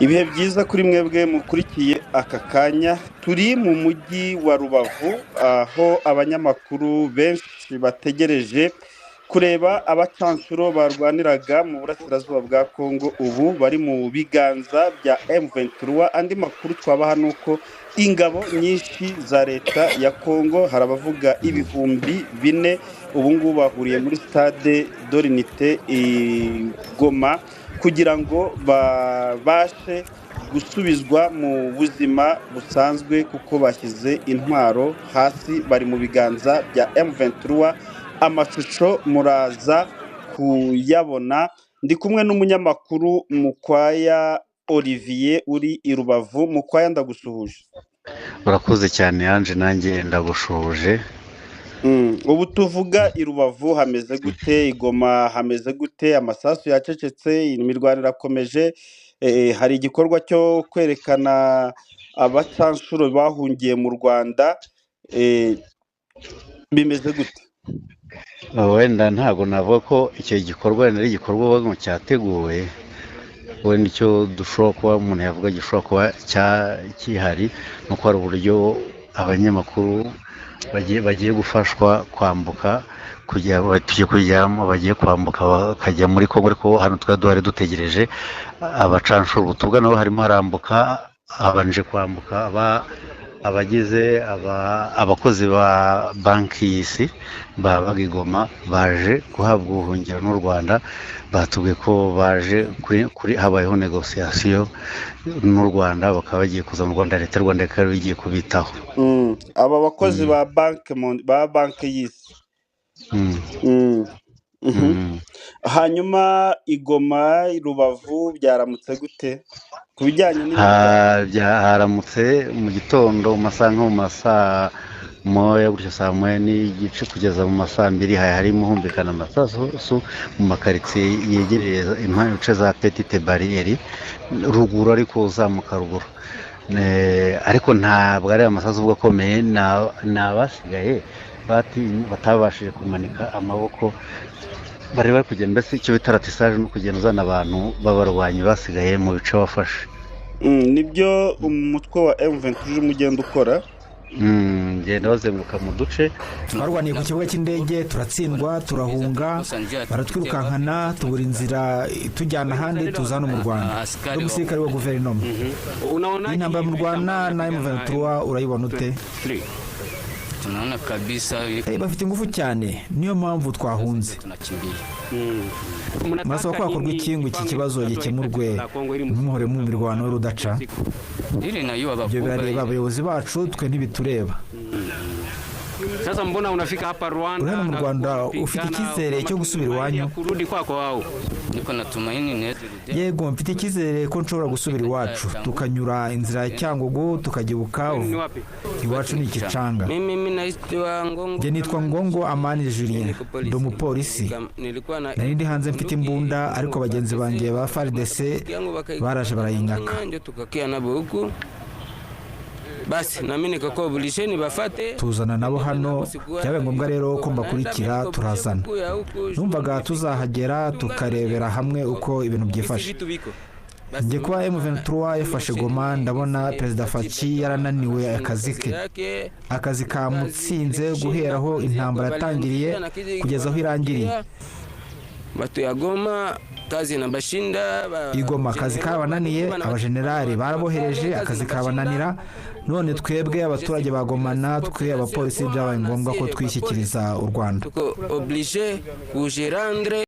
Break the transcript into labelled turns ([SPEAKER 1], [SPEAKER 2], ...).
[SPEAKER 1] Ibihe byiza kuri mwebwe mukurikiye aka kanya turi mu mujyi wa Rubavu aho abanyamakuru benshi bategereje kureba abacanshuro barwaniraga mu burasirazuba bwa Kongo ubu bari mu biganza bya M23. Andi makuru twabaha nuko ingabo nyinshi za leta ya Kongo hari abavuga ibihumbi 4 ubu ngubu bahuriye muri stade Dorinite i Goma kugira ngo babashe gusubizwa mu buzima busanzwe kuko bashyize intwaro hasi bari mu biganza bya M23. Amashusho muraza kuyabona ndi kumwe n'umunyamakuru Mukwaya Olivier uri i Rubavu. Mukwaya, ndagusuhuje.
[SPEAKER 2] Urakoze cyane Ange, nanjye ndagushuje.
[SPEAKER 1] Ubu tuvuga i Rubavu hameze gute? I Goma hameze gute? Amasasu yacecetse, imirwano irakomeje. Hari igikorwa cyo kwerekana abacanshuro bahungiye mu Rwanda. Bimeze gute?
[SPEAKER 2] Wenda ntabwo navuga ko icyo gikorwa ari igikorwa mu cyateguwe, wenda icyo dushobora kuba umuntu yavuga gishobora kuba cyihari nuko hari uburyo abanyamakuru bagiye gufashwa kwambuka bagiye kwambuka bakajya muri Kongo, ariko hano twari duhari dutegereje abacanshuro. Ubutubwa nabo harimo harambuka, abanje kwambuka abagize abakozi ba banki y'isi babaga i Goma baje guhabwa ubuhungiro n'u Rwanda. Batubwiye ko baje kuri habayeho negosiyasiyo n'u Rwanda, bakaba bagiye kuza mu Rwanda. Leta y'u Rwanda ikaba igiye kubitaho.
[SPEAKER 1] Aba bakozi ba banki y'isi. Hanyuma i Goma, i Rubavu byaramutse gute ku bijyanye
[SPEAKER 2] haramutse mu gitondo mu masaha nko mu masaa moya gutyo, saa moya n'igice kugeza mu masaa 2 harimo humvikana amasasu mu makaritsiye yegereye impande za Petite Barriere ruguru, ariko uzamuka ruguru. Ariko ntabwo ari amasasu ubwo akomeye, n'abasigaye batabashije kumanika amaboko, bari kugenda mbese icyo bita ratisaje no kugenda uzana abantu b'abarwanyi basigaye mu bice wafashe.
[SPEAKER 1] Nibyo umutwe wa M23 umugenda ukora.
[SPEAKER 2] Ngenda bazenguruka mu duce.
[SPEAKER 3] Twarwaniye ku kibuga cy'indege, turatsindwa, turahunga, baratwirukankana, tubura inzira tujyana ahandi tuza hano mu Rwanda. Umusirikare wa guverinoma. Intambara mu Rwanda na M23 urayibona ute?
[SPEAKER 4] Tunaona kabisa
[SPEAKER 3] bafite ingufu cyane, niyo mpamvu twahunze. Murasaba ko hakorwa ikintu iki kibazo gikemurwe, ntimuhore mu mirwano y'urudaca. Ibyo birareba abayobozi bacu, twe ntibitureba.
[SPEAKER 4] Sasa mbona unafika hapa Rwanda?
[SPEAKER 3] Urana mu Rwanda ufite icyizere cyo gusubira iwanyu?
[SPEAKER 4] Kurudi kwako wao. Niko natumaini neze.
[SPEAKER 3] Yego, mfite icyizere ko nshobora gusubira iwacu, tukanyura inzira ya Cyangugu tukajya Bukavu. Iwacu ni Kicanga.
[SPEAKER 4] Mimi naitwa Ngongo.
[SPEAKER 3] Nge nitwa Ngongo Amani Julien, ndi umupolisi. Nari ndi hanze mfite imbunda, ariko bagenzi banjye ba FARDC baraje barayinyaka.
[SPEAKER 4] Basi nami nikako bulisheni bafate
[SPEAKER 3] tuzana nabo hano. Byabaye ngombwa rero ko mbakurikira, turazana. Numvaga tuzahagera tukarebera hamwe uko ibintu byifashe. Nge kuba M23 yafashe Goma, ndabona Perezida Faci yarananiwe akazi kamutsinze guheraho intambara yatangiriye kugeza aho irangiriye.
[SPEAKER 4] Batu ya Goma kazi na bashinda
[SPEAKER 3] Igoma akazi kabananiye, abajenerali barabohereje akazi kabananira. None twebwe abaturage bagomana, twe abapolisi byabaye ngombwa ko twishyikiriza u Rwanda.
[SPEAKER 4] Tuko oblige kujerandre